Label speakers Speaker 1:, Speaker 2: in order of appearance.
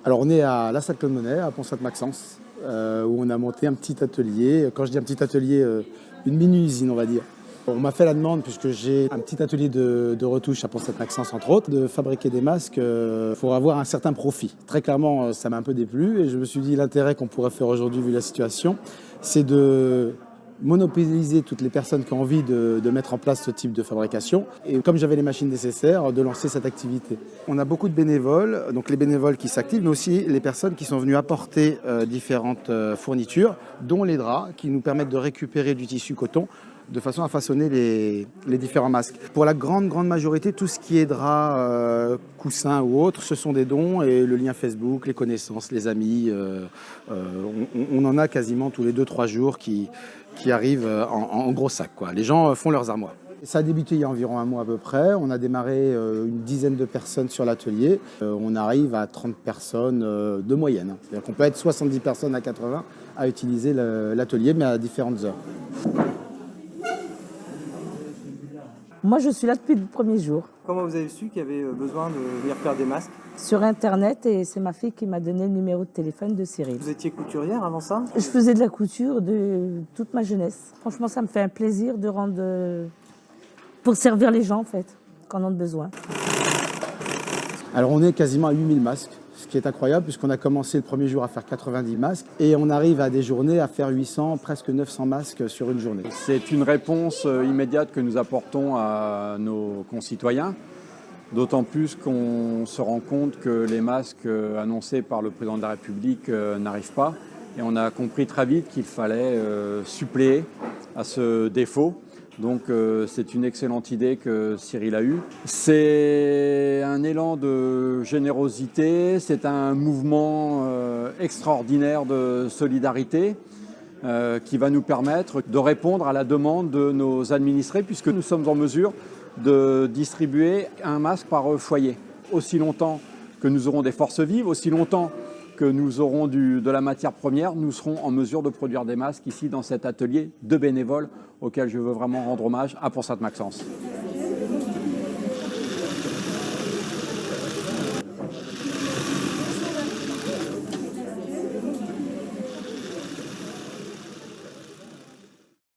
Speaker 1: Alors on est à la salle Claude Monet, à Pont-Sainte-Maxence, où on a monté un petit atelier. Quand je dis un petit atelier, une mini-usine on va dire. On m'a fait la demande, puisque j'ai un petit atelier de retouche à Pont-Sainte-Maxence entre autres, de fabriquer des masques pour avoir un certain profit. Très clairement, ça m'a un peu déplu et je me suis dit l'intérêt qu'on pourrait faire aujourd'hui vu la situation, c'est de monopoliser toutes les personnes qui ont envie de mettre en place ce type de fabrication. Et comme j'avais les machines nécessaires, de lancer cette activité. On a beaucoup de bénévoles, donc les bénévoles qui s'activent, mais aussi les personnes qui sont venues apporter différentes fournitures, dont les draps, qui nous permettent de récupérer du tissu coton de façon à façonner les différents masques. Pour la grande majorité, tout ce qui est drap, coussins ou autres, ce sont des dons et le lien Facebook, les connaissances, les amis, on en a quasiment tous les 2-3 jours qui arrivent en gros sacs, quoi. Les gens font leurs armoires. Ça a débuté il y a environ un mois à peu près. On a démarré une dizaine de personnes sur l'atelier. On arrive à 30 personnes de moyenne. C'est-à-dire qu'on peut être 70 personnes à 80 à utiliser l'atelier, mais à différentes heures.
Speaker 2: Moi, je suis là depuis le premier jour.
Speaker 3: Comment vous avez su qu'il y avait besoin de venir faire des masques?
Speaker 2: Sur Internet, et c'est ma fille qui m'a donné le numéro de téléphone de Cyril.
Speaker 3: Vous étiez couturière avant ça?
Speaker 2: Je faisais de la couture de toute ma jeunesse. Franchement, ça me fait un plaisir de rendre... pour servir les gens, en fait, quand on en a besoin.
Speaker 1: Alors, on est quasiment à 8000 masques, ce qui est incroyable, puisqu'on a commencé le premier jour à faire 90 masques, et on arrive à des journées à faire 800, presque 900 masques sur une journée.
Speaker 4: C'est une réponse immédiate que nous apportons à nos concitoyens, d'autant plus qu'on se rend compte que les masques annoncés par le président de la République n'arrivent pas, et on a compris très vite qu'il fallait suppléer à ce défaut. Donc c'est une excellente idée que Cyril a eue. C'est un élan de générosité, c'est un mouvement extraordinaire de solidarité qui va nous permettre de répondre à la demande de nos administrés, puisque nous sommes en mesure de distribuer un masque par foyer. Aussi longtemps que nous aurons des forces vives, aussi longtemps que nous aurons de la matière première, nous serons en mesure de produire des masques ici dans cet atelier de bénévoles auquel je veux vraiment rendre hommage à Pont-Sainte-Maxence.